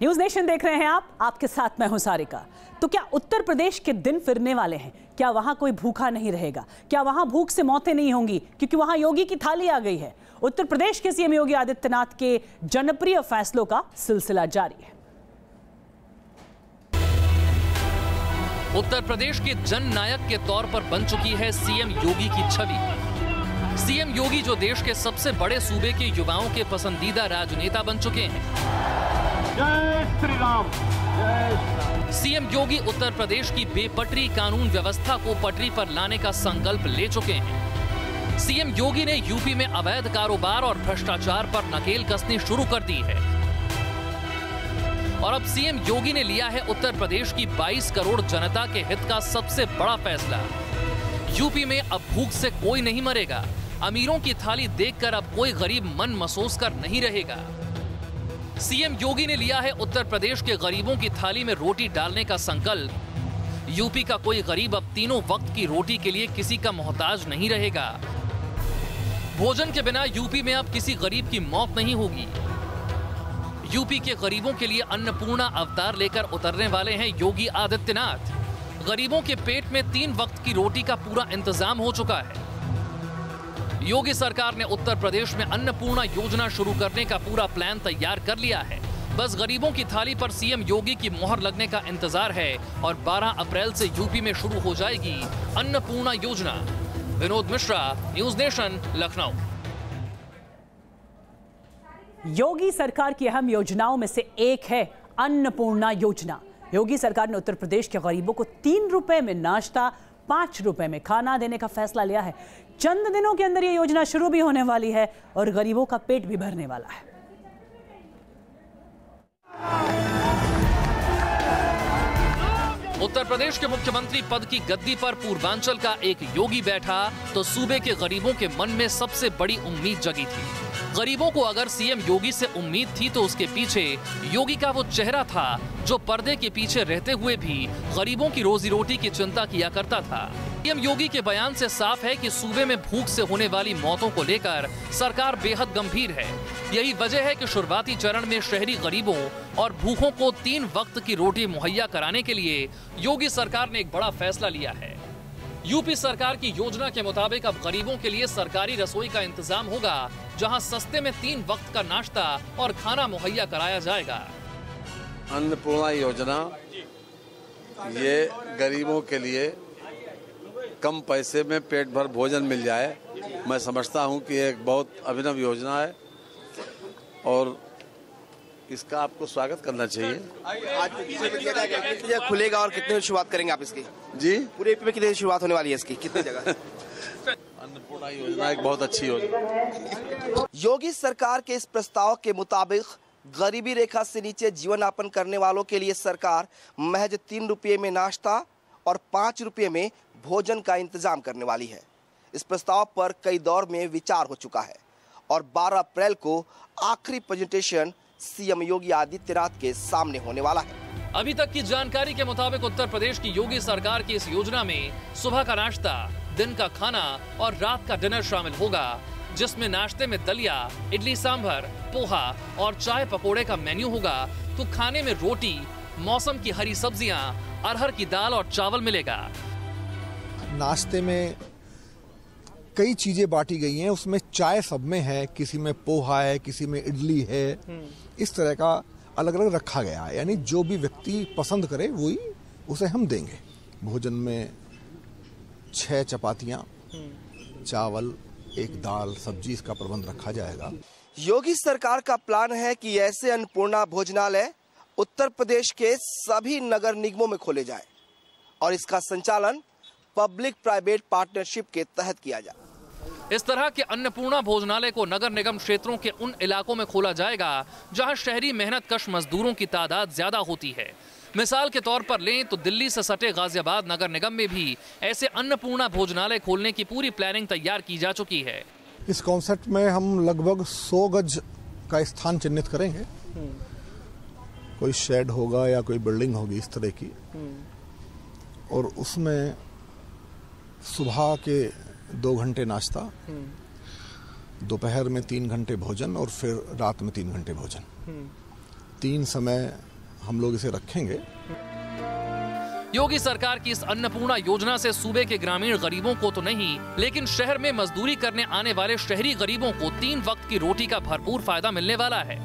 News nation देख रहे हैं आप, आपके साथ मैं हूं सारिका। तो क्या उत्तर प्रदेश के दिन फिरने वाले हैं? क्या वहां कोई भूखा नहीं रहेगा? क्या वहां भूख से मौतें नहीं होंगी? क्योंकि वहां योगी की थाली आ गई है। उत्तर प्रदेश के सीएम योगी आदित्यनाथ के जनप्रिय फैसलों का सिलसिला जारी है। उत्तर प्रदेश के जननायक के तौर पर बन चुकी है सीएम योगी की छवि। सीएम योगी जो देश के सबसे बड़े सूबे के युवाओं के पसंदीदा राजनेता बन चुके हैं। जय श्री राम, जय श्री राम। सीएम योगी उत्तर प्रदेश की बेपटरी कानून व्यवस्था को पटरी पर लाने का संकल्प ले चुके हैं। सीएम योगी ने यूपी में अवैध कारोबार और भ्रष्टाचार पर नकेल कसनी शुरू कर दी है। और अब सीएम योगी ने लिया है उत्तर प्रदेश की 22 करोड़ जनता के हित का सबसे बड़ा फैसला। यूपी में अब भूख से कोई नहीं मरेगा। अमीरों की थाली देखकर अब कोई गरीब मन मसोस कर नहीं रहेगा। सीएम योगी ने लिया है उत्तर प्रदेश के गरीबों की थाली में रोटी डालने का संकल्प। यूपी का कोई गरीब अब तीनों वक्त की रोटी के लिए किसी का मोहताज नहीं रहेगा। भोजन के बिना यूपी में अब किसी गरीब की मौत नहीं होगी। यूपी के गरीबों के लिए अन्नपूर्णा अवतार लेकर उतरने वाले हैं योगी आदित्यनाथ। गरीबों के पेट में 3 वक्त की रोटी का पूरा इंतजाम हो चुका है। योगी सरकार ने उत्तर प्रदेश में अन्नपूर्णा योजना शुरू करने का पूरा प्लान तैयार कर लिया है। बस गरीबों की थाली पर सीएम योगी की मोहर लगने का इंतजार है और 12 अप्रैल से यूपी में शुरू हो जाएगी अन्नपूर्णा योजना। Vinod Mishra, news nation, Lucknow. योगी सरकार की अहम योजनाओं में से एक है अन्नपूर्णा योजना। योगी सरकार ने उत्तर प्रदेश के गरीबों को 3 रुपए में नाश्ता, 5 रुपए में खाना देने का फैसला लिया है। चंद दिनों के अंदर यह योजना शुरू भी होने वाली है और गरीबों का पेट भी भरने वाला है। उत्तर प्रदेश के मुख्यमंत्री पद की गद्दी पर पूर्वांचल का एक योगी बैठा तो सूबे के गरीबों के मन में सबसे बड़ी उम्मीद जगी थी। गरीबों को अगर सीएम योगी से उम्मीद थी तो उसके पीछे योगी का वो चेहरा था जो पर्दे के पीछे रहते हुए भी गरीबों की रोजी रोटी की चिंता किया करता था। सीएम योगी के बयान से साफ है कि सूबे में भूख से होने वाली मौतों को लेकर सरकार बेहद गंभीर है। यही वजह है कि शुरुआती चरण में शहरी गरीबों और भूखों को 3 वक्त की रोटी मुहैया कराने के लिए योगी सरकार ने एक बड़ा फैसला लिया है। यूपी सरकार की योजना के मुताबिक अब गरीबों के लिए सरकारी रसोई का इंतजाम होगा, जहां सस्ते में 3 वक्त का नाश्ता और खाना मुहैया कराया जाएगा। अन्नपूर्णा योजना ये गरीबों के लिए कम पैसे में पेट भर भोजन मिल जाए, मैं समझता हूं कि एक बहुत अभिनव योजना है और इसका आपको स्वागत करना चाहिए। आज कितनी खुलेगा और कितने शुरुआत करेंगे आप इसकी? जी, पूरे यूपी में कितने शुरुआत होने वाली है इसकी, कितनी जगह? अन्नपूर्णा योजना एक बहुत अच्छी योजना। योगी सरकार के इस प्रस्ताव के मुताबिक गरीबी रेखा से नीचे जीवन यापन करने वालों के लिए सरकार महज 3 रुपये में नाश्ता और 5 रुपये में भोजन का इंतजाम करने वाली है। इस प्रस्ताव पर कई दौर में विचार हो चुका है और 12 अप्रैल को आखिरी प्रेजेंटेशन सीएम योगी आदित्यनाथ के सामने होने वाला है। अभी तक की जानकारी के मुताबिक उत्तर प्रदेश की योगी सरकार की इस योजना में सुबह का नाश्ता, दिन का खाना और रात का डिनर शामिल होगा, जिसमें नाश्ते में दलिया, इडली सांभर, पोहा और चाय पकोड़े का मेन्यू होगा तो खाने में रोटी, मौसम की हरी सब्जियां, अरहर की दाल और चावल मिलेगा। नाश्ते में कई चीजें बांटी गई हैं, उसमें चाय सब में है, किसी में पोहा है, किसी में इडली है, इस तरह का अलग अलग रखा गया है। यानी जो भी व्यक्ति पसंद करे वही उसे हम देंगे। भोजन में 6 चपातियां, चावल, 1 दाल, सब्जी, इसका प्रबंध रखा जाएगा। योगी सरकार का प्लान है कि ऐसे अन्नपूर्णा भोजनालय उत्तर प्रदेश के सभी नगर निगमों में खोले जाए और इसका संचालन पब्लिक प्राइवेट पार्टनरशिप के तहत किया जाए। इस तरह के अन्नपूर्णा भोजनालय को नगर निगम क्षेत्रों के उन इलाकों में खोला जाएगा जहां शहरी मेहनतकश मजदूरों की तादाद ज्यादा होती है। मिसाल के तौर पर लें तो दिल्ली से सटे गाजियाबाद नगर निगम में भी ऐसे अन्नपूर्णा भोजनालय खोलने की पूरी प्लानिंग तैयार की जा चुकी है। इस कॉन्सेप्ट में हम लगभग 100 गज का स्थान चिन्हित करेंगे। कोई शेड होगा या कोई बिल्डिंग होगी इस तरह की, और उसमें सुबह के 2 घंटे नाश्ता, दोपहर में 3 घंटे भोजन और फिर रात में 3 घंटे भोजन। 3 समय हम लोग इसे रखेंगे। योगी सरकार की इस अन्नपूर्णा योजना से सूबे के ग्रामीण गरीबों को तो नहीं, लेकिन शहर में मजदूरी करने आने वाले शहरी गरीबों को 3 वक्त की रोटी का भरपूर फायदा मिलने वाला है।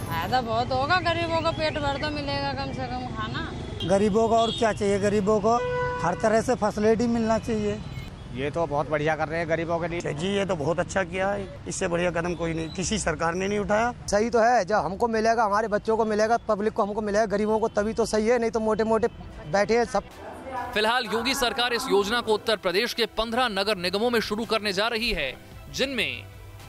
फायदा बहुत होगा, गरीबों को पेट भर तो मिलेगा कम से कम खाना। गरीबों को और क्या चाहिए, गरीबों को हर तरह से फैसिलिटी मिलना चाहिए। ये तो बहुत बढ़िया कर रहे हैं गरीबों के लिए। जी ये तो बहुत अच्छा किया है, इससे बढ़िया कदम कोई नहीं, किसी सरकार ने नहीं उठाया। सही तो है, जब हमको मिलेगा, हमारे बच्चों को मिलेगा, पब्लिक को हमको मिलेगा, गरीबों को तभी तो सही है, नहीं तो मोटे मोटे बैठे हैं सब। फिलहाल योगी सरकार इस योजना को उत्तर प्रदेश के 15 नगर निगमों में शुरू करने जा रही है, जिनमें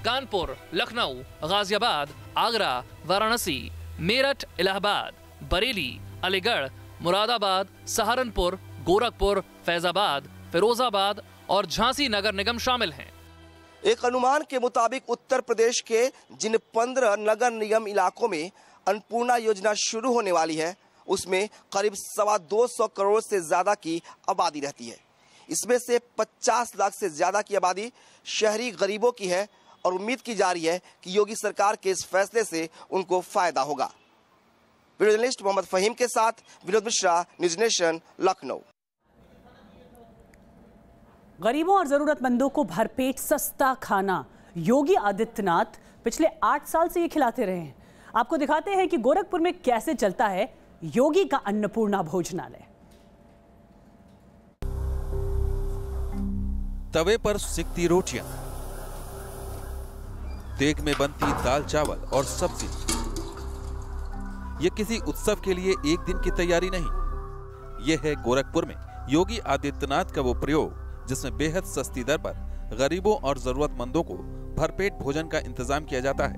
कानपुर, लखनऊ, गाजियाबाद, आगरा, वाराणसी, मेरठ, इलाहाबाद, बरेली, अलीगढ़, मुरादाबाद, सहारनपुर, गोरखपुर, फैजाबाद, फिरोजाबाद और झांसी नगर निगम शामिल हैं। एक अनुमान के मुताबिक उत्तर प्रदेश के जिन 15 नगर निगम इलाकों में अन्नपूर्णा योजना शुरू होने वाली है, उसमें करीब 225 करोड़ से ज्यादा की आबादी रहती है। इसमें से 50 लाख से ज्यादा की आबादी शहरी गरीबों की है और उम्मीद की जा रही है कि योगी सरकार के इस फैसले से उनको फायदा होगा। वीडियो जर्नलिस्ट मोहम्मद फहीम के साथ विनोद मिश्रा, न्यूज नेशन, लखनऊ। गरीबों और जरूरतमंदों को भरपेट सस्ता खाना योगी आदित्यनाथ पिछले 8 साल से ये खिलाते रहे हैं। आपको दिखाते हैं कि गोरखपुर में कैसे चलता है योगी का अन्नपूर्णा भोजनालय। तवे पर सिकती रोटियां, देग में बनती दाल चावल और सब्जी। ये किसी उत्सव के लिए एक दिन की तैयारी नहीं, यह है गोरखपुर में योगी आदित्यनाथ का वो प्रयोग जिसमें बेहद सस्ती दर पर गरीबों और जरूरतमंदों को भरपेट भोजन का इंतजाम किया जाता है।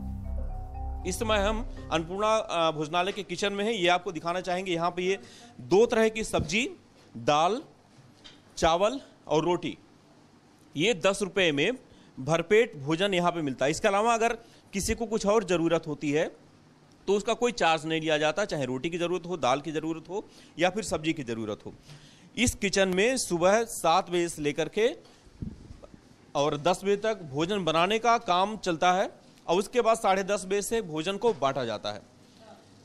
इस समय हम अन्नपूर्णा भोजनालय के किचन में हैं। ये आपको दिखाना चाहेंगे, यहाँ पे ये 2 तरह की सब्जी, दाल, चावल और रोटी, ये 10 रुपए में भरपेट भोजन यहाँ पे मिलता है। इसके अलावा अगर किसी को कुछ और ज़रूरत होती है तो उसका कोई चार्ज नहीं लिया जाता, चाहे रोटी की ज़रूरत हो, दाल की ज़रूरत हो या फिर सब्जी की ज़रूरत हो। इस किचन में सुबह 7 बजे से लेकर के और 10 बजे तक भोजन बनाने का काम चलता है और उसके बाद 10:30 बजे से भोजन को बांटा जाता है।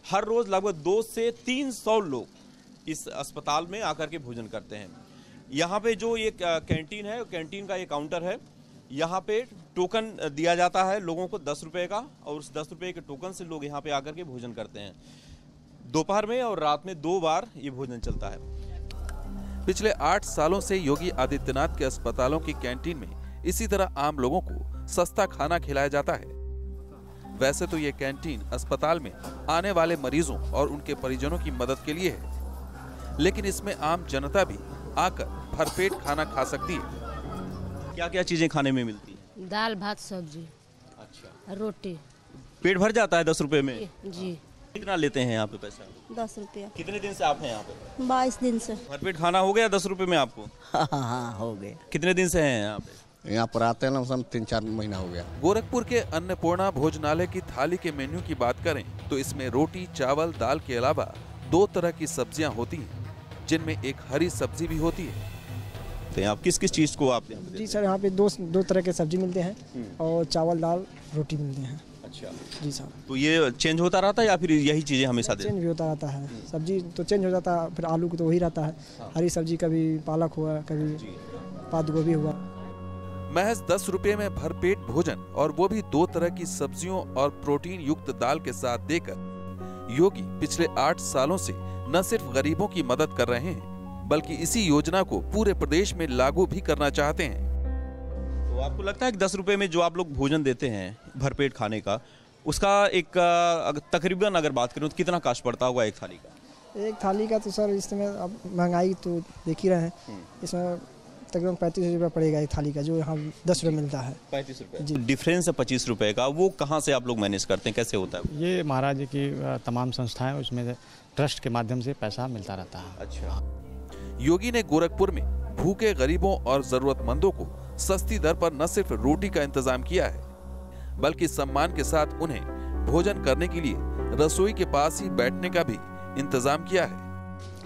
हर रोज़ लगभग 200 से 300 लोग इस अस्पताल में आकर के भोजन करते हैं। यहाँ पे जो ये कैंटीन है, कैंटीन का ये काउंटर है, यहाँ पे टोकन दिया जाता है लोगों को 10 रुपये का, और उस 10 रुपये के टोकन से लोग यहाँ पे आकर के भोजन करते हैं। दोपहर में और रात में 2 बार ये भोजन चलता है। पिछले 8 सालों से योगी आदित्यनाथ के अस्पतालों की कैंटीन में इसी तरह आम लोगों को सस्ता खाना खिलाया जाता है। वैसे तो ये कैंटीन अस्पताल में आने वाले मरीजों और उनके परिजनों की मदद के लिए है, लेकिन इसमें आम जनता भी आकर भरपेट खाना खा सकती है। क्या क्या चीजें खाने में मिलती है? दाल, भात, सब्जी, अच्छा, रोटी। पेट भर जाता है 10 रुपए में? जी। कितना लेते हैं यहाँ पे पैसा? 10 रुपया। कितने दिन से आप हैं यहाँ पे? 22 दिन से। भरपेट खाना हो गया 10 रुपए में आपको? हाँ हो गया। कितने दिन से हैं यहाँ पे? यहाँ पर आते हैं ना, हम 3-4 महीना हो गया। गोरखपुर के अन्नपूर्णा भोजनालय की थाली के मेन्यू की बात करें तो इसमें रोटी, चावल, दाल के अलावा 2 तरह की सब्जियां होती हैं, जिनमें एक हरी सब्जी भी होती है। तो आप किस किस चीज को आप? जी सर, यहाँ पे दो तरह के सब्जी मिलते हैं और चावल, दाल, रोटी मिलते हैं। अच्छा जी सर। तो ये चेंज होता रहता है या फिर यही चीजें हमेशा देते? चेंज भी होता रहता है, सब्जी तो चेंज हो जाता है, फिर आलू तो वही रहता है। हरी सब्जी कभी पालक हुआ, कभी पात गोभी हुआ। महज 10 रुपये में भरपेट भोजन, और वो भी 2 तरह की सब्जियों और प्रोटीन युक्त दाल के साथ देकर योगी पिछले 8 सालों से न सिर्फ गरीबों की मदद कर रहे हैं, बल्कि इसी योजना को पूरे प्रदेश में लागू भी करना चाहते हैं। तो आपको लगता है कि 10 रुपए में जो आप लोग भोजन देते हैं भरपेट खाने का, उसका एक तकरीबन अगर बात करें तो कितना कास्ट पड़ता होगा एक थाली का? एक थाली का तो सर इस समय अब महंगाई तो देख ही रहे हैं, इसमें तकरीबन 35 रुपये पड़ेगा एक थाली का, जो यहाँ 10 रुपये मिलता है। 35 रुपये डिफरेंस है 25 रुपये का, वो कहाँ से आप लोग मैनेज करते हैं, कैसे होता है? ये महाराज जी की तमाम संस्थाएं, उसमें ट्रस्ट के माध्यम से पैसा मिलता रहता है। अच्छा। योगी ने गोरखपुर में भूखे गरीबों और जरूरतमंदों को सस्ती दर पर न सिर्फ रोटी का इंतजाम किया है, बल्कि सम्मान के साथ उन्हें भोजन करने के लिए रसोई के पास ही बैठने का भी इंतजाम किया है।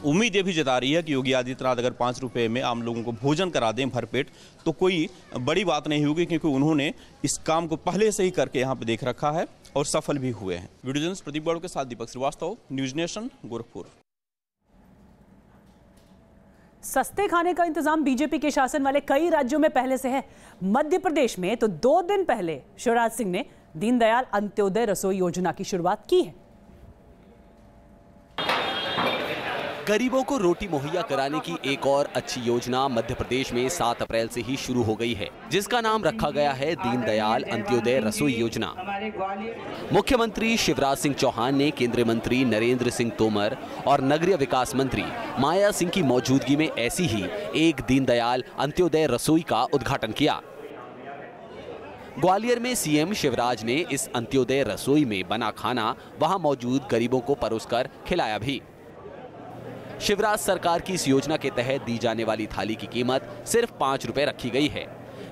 उम्मीद ये भी जता रही है कि योगी आदित्यनाथ अगर 5 रुपये में आम लोगों को भोजन करा दें भरपेट तो कोई बड़ी बात नहीं होगी, क्योंकि उन्होंने इस काम को पहले से ही करके यहाँ पे देख रखा है और सफल भी हुए हैं। वीडियो जर्नलिस्ट प्रदीप गौड़ के साथ दीपक श्रीवास्तव, न्यूज नेशन, गोरखपुर। सस्ते खाने का इंतजाम बीजेपी के शासन वाले कई राज्यों में पहले से है। मध्य प्रदेश में तो 2 दिन पहले शिवराज सिंह ने दीनदयाल अंत्योदय रसोई योजना की शुरुआत की है। गरीबों को रोटी मुहैया कराने की एक और अच्छी योजना मध्य प्रदेश में 7 अप्रैल से ही शुरू हो गई है, जिसका नाम रखा गया है दीनदयाल अंत्योदय रसोई योजना। मुख्यमंत्री शिवराज सिंह चौहान ने केंद्रीय मंत्री नरेंद्र सिंह तोमर और नगरीय विकास मंत्री माया सिंह की मौजूदगी में ऐसी ही एक दीनदयाल अंत्योदय रसोई का उद्घाटन किया। ग्वालियर में सीएम शिवराज ने इस अंत्योदय रसोई में बना खाना वहां मौजूद गरीबों को परोसकर खिलाया भी। शिवराज सरकार की इस योजना के तहत दी जाने वाली थाली की कीमत सिर्फ 5 रुपए रखी गई है,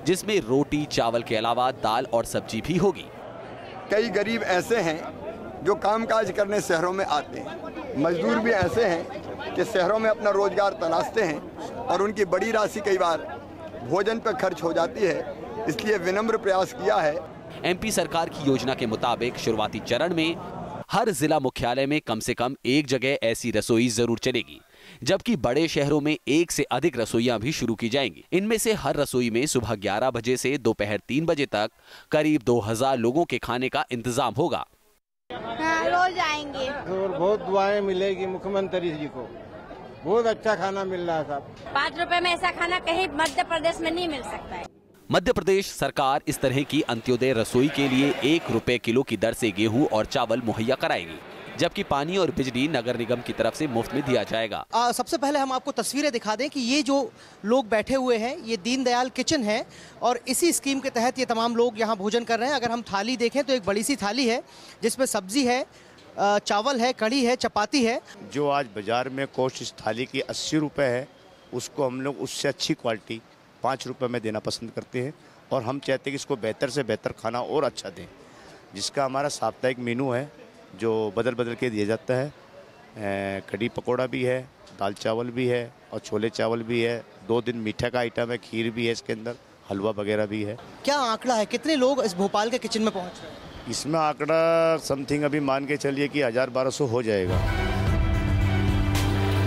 जिसमें रोटी चावल के अलावा दाल और सब्जी भी होगी। कई गरीब ऐसे हैं जो कामकाज करने शहरों में आते हैं, मजदूर भी ऐसे हैं कि शहरों में अपना रोजगार तलाशते हैं और उनकी बड़ी राशि कई बार भोजन पर खर्च हो जाती है, इसलिए विनम्र प्रयास किया है। एमपी सरकार की योजना के मुताबिक शुरुआती चरण में हर जिला मुख्यालय में कम से कम एक जगह ऐसी रसोई जरूर चलेगी, जबकि बड़े शहरों में 1 से अधिक रसोइयां भी शुरू की जाएंगी। इनमें से हर रसोई में सुबह 11 बजे से दोपहर 3 बजे तक करीब 2000 लोगों के खाने का इंतजाम होगा। हाँ, रोज आएंगे और बहुत दुआएं मिलेगी मुख्यमंत्री जी को, बहुत अच्छा खाना मिल रहा है साहब। 5 रुपए में ऐसा खाना कहीं मध्य प्रदेश में नहीं मिल सकता है। मध्य प्रदेश सरकार इस तरह की अंत्योदय रसोई के लिए 1 रुपए किलो की दर से गेहूं और चावल मुहैया कराएगी, जबकि पानी और बिजली नगर निगम की तरफ से मुफ्त में दिया जाएगा। सबसे पहले हम आपको तस्वीरें दिखा दें कि ये जो लोग बैठे हुए हैं ये दीनदयाल किचन है और इसी स्कीम के तहत ये तमाम लोग यहाँ भोजन कर रहे हैं। अगर हम थाली देखें तो एक बड़ी सी थाली है जिसमें सब्जी है, चावल है, कढ़ी है, चपाती है। जो आज बाजार में कॉस्ट इस थाली की 80 रुपये है, उसको हम लोग उससे अच्छी क्वालिटी 5 रुपये में देना पसंद करते हैं और हम चाहते हैं कि इसको बेहतर से बेहतर खाना और अच्छा दें, जिसका हमारा साप्ताहिक मेनू है जो बदल बदल के दिया जाता है। कढ़ी पकोड़ा भी है, दाल चावल भी है और छोले चावल भी है। 2 दिन मीठा का आइटम है, खीर भी है, इसके अंदर हलवा वगैरह भी है। क्या आंकड़ा है, कितने लोग इस भोपाल के किचन में पहुँच रहे हैं? इसमें आंकड़ा समथिंग अभी मान के चलिए कि 1000-1200 हो जाएगा।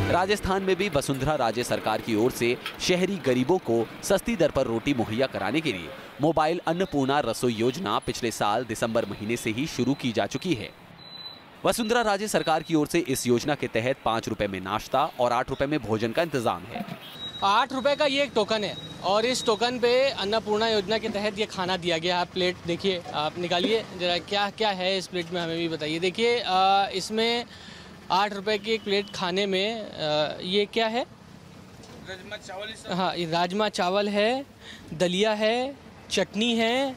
राजस्थान में भी वसुंधरा राजे सरकार की ओर से शहरी गरीबों को सस्ती दर पर रोटी मुहैया कराने के लिए मोबाइल अन्नपूर्णा रसोई योजना पिछले साल दिसंबर महीने से ही शुरू की जा चुकी है। वसुंधरा राजे सरकार की ओर से इस योजना के तहत 5 रुपए में नाश्ता और 8 रुपए में भोजन का इंतजाम है। 8 रुपए का ये एक टोकन है और इस टोकन पे अन्नपूर्णा योजना के तहत ये खाना दिया गया। आप प्लेट देखिए, आप निकालिए जरा, क्या क्या है इस प्लेट में हमें भी बताइए। देखिए इसमें 8 रुपए की एक प्लेट खाने में ये क्या है? राजमा चावल। हाँ, ये राजमा चावल है, दलिया है, चटनी है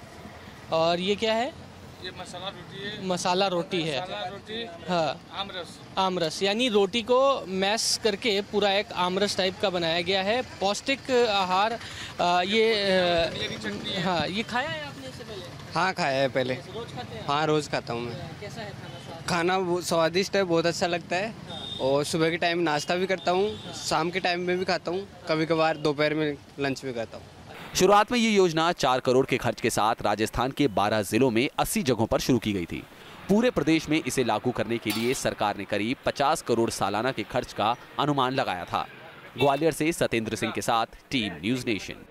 और ये क्या है? ये मसाला रोटी है। मसाला रोटी है। मसाला रोटी, हाँ, आमरस। आमरस यानी रोटी को मैश करके पूरा एक आमरस टाइप का बनाया गया है। पौष्टिक आहार। ये हाँ, ये खाया है आपने इससे पहले? हाँ, खाया है पहले। रोज खाते हैं? हाँ, रोज खाता हूँ मैं। कैसा है खाना? खाना स्वादिष्ट है, बहुत अच्छा लगता है और सुबह के टाइम नाश्ता भी करता हूँ, शाम के टाइम में भी खाता हूँ, कभी कभार दोपहर में लंच भी करता हूँ। शुरुआत में ये योजना 4 करोड़ के खर्च के साथ राजस्थान के 12 जिलों में 80 जगहों पर शुरू की गई थी। पूरे प्रदेश में इसे लागू करने के लिए सरकार ने करीब 50 करोड़ सालाना के खर्च का अनुमान लगाया था। ग्वालियर से सत्येंद्र सिंह के साथ टीम न्यूज नेशन।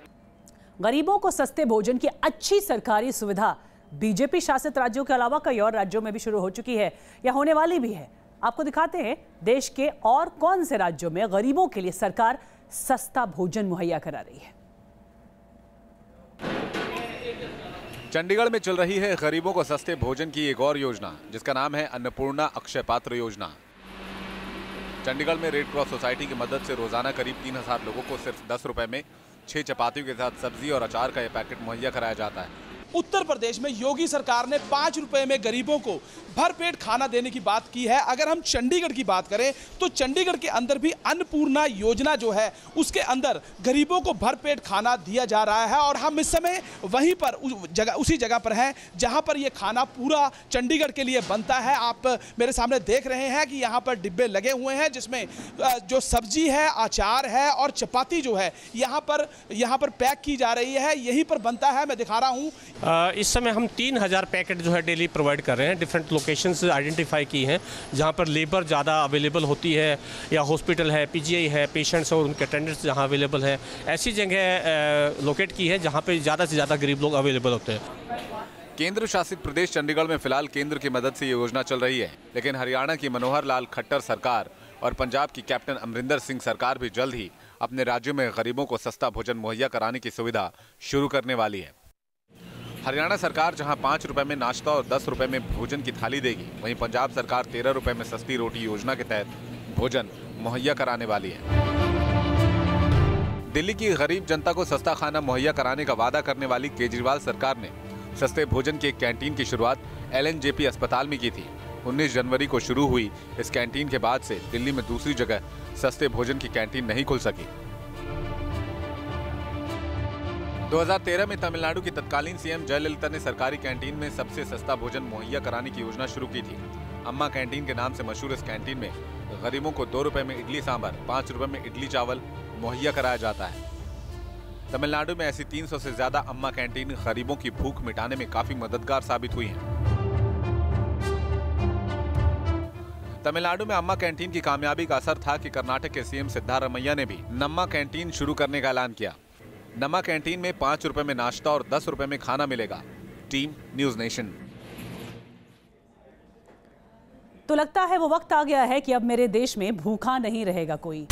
गरीबों को सस्ते भोजन की अच्छी सरकारी सुविधा बीजेपी शासित राज्यों के अलावा कई और राज्यों में भी शुरू हो चुकी है या होने वाली भी है। आपको दिखाते हैं देश के और कौन से राज्यों में गरीबों के लिए सरकार सस्ता भोजन मुहैया करा रही है। चंडीगढ़ में चल रही है गरीबों को सस्ते भोजन की एक और योजना, जिसका नाम है अन्नपूर्णा अक्षय पात्र योजना। चंडीगढ़ में रेड क्रॉस सोसाइटी की मदद से रोजाना करीब 3000 लोगों को सिर्फ 10 रुपए में 6 चपातियों के साथ सब्जी और अचार का यह पैकेट मुहैया कराया जाता है। उत्तर प्रदेश में योगी सरकार ने 5 रुपए में गरीबों को भरपेट खाना देने की बात की है। अगर हम चंडीगढ़ की बात करें तो चंडीगढ़ के अंदर भी अन्नपूर्णा योजना जो है उसके अंदर गरीबों को भरपेट खाना दिया जा रहा है और हम इस समय वहीं पर उसी जगह पर हैं जहां पर यह खाना पूरा चंडीगढ़ के लिए बनता है। आप मेरे सामने देख रहे हैं कि यहां पर डिब्बे लगे हुए हैं जिसमें जो सब्जी है, अचार है और चपाती जो है यहां पर पैक की जा रही है, यहीं पर बनता है। मैं दिखा रहा हूं इस समय हम 3000 पैकेट जो है डेली प्रोवाइड कर रहे हैं। डिफरेंट लोकेशंस आइडेंटिफाई की हैं जहां पर लेबर ज़्यादा अवेलेबल होती है या हॉस्पिटल है, पीजीआई है, पेशेंट्स और उनके अटेंडेंट्स जहां अवेलेबल है, ऐसी जगह लोकेट की है जहां पे ज़्यादा से ज़्यादा गरीब लोग अवेलेबल होते हैं। केंद्र शासित प्रदेश चंडीगढ़ में फिलहाल केंद्र की मदद से ये योजना चल रही है, लेकिन हरियाणा की मनोहर लाल खट्टर सरकार और पंजाब की कैप्टन अमरिंदर सिंह सरकार भी जल्द ही अपने राज्यों में गरीबों को सस्ता भोजन मुहैया कराने की सुविधा शुरू करने वाली है। हरियाणा सरकार जहां 5 रुपए में नाश्ता और 10 रुपए में भोजन की थाली देगी, वहीं पंजाब सरकार 13 रुपए में सस्ती रोटी योजना के तहत भोजन मुहैया कराने वाली है। दिल्ली की गरीब जनता को सस्ता खाना मुहैया कराने का वादा करने वाली केजरीवाल सरकार ने सस्ते भोजन की एक कैंटीन की शुरुआत LNJP अस्पताल में की थी। 19 जनवरी को शुरू हुई इस कैंटीन के बाद से दिल्ली में दूसरी जगह सस्ते भोजन की कैंटीन नहीं खुल सकी। 2013 में तमिलनाडु की तत्कालीन सीएम जयललिता ने सरकारी कैंटीन में सबसे सस्ता भोजन मुहैया कराने की योजना शुरू की थी। अम्मा कैंटीन के नाम से मशहूर इस कैंटीन में गरीबों को 2 रुपए में इडली सांभर, 5 रुपए में इडली चावल मुहैया कराया जाता है। तमिलनाडु में ऐसी 300 से ज्यादा अम्मा कैंटीन गरीबों की भूख मिटाने में काफी मददगार साबित हुई हैं। तमिलनाडु में अम्मा कैंटीन की कामयाबी का असर था कि कर्नाटक के सीएम सिद्धारमैया ने भी नम्मा कैंटीन शुरू करने का ऐलान किया। नम्मा कैंटीन में 5 रुपए में नाश्ता और 10 रुपए में खाना मिलेगा। Team news nation. तो लगता है वो वक्त आ गया है कि अब मेरे देश में भूखा नहीं रहेगा कोई।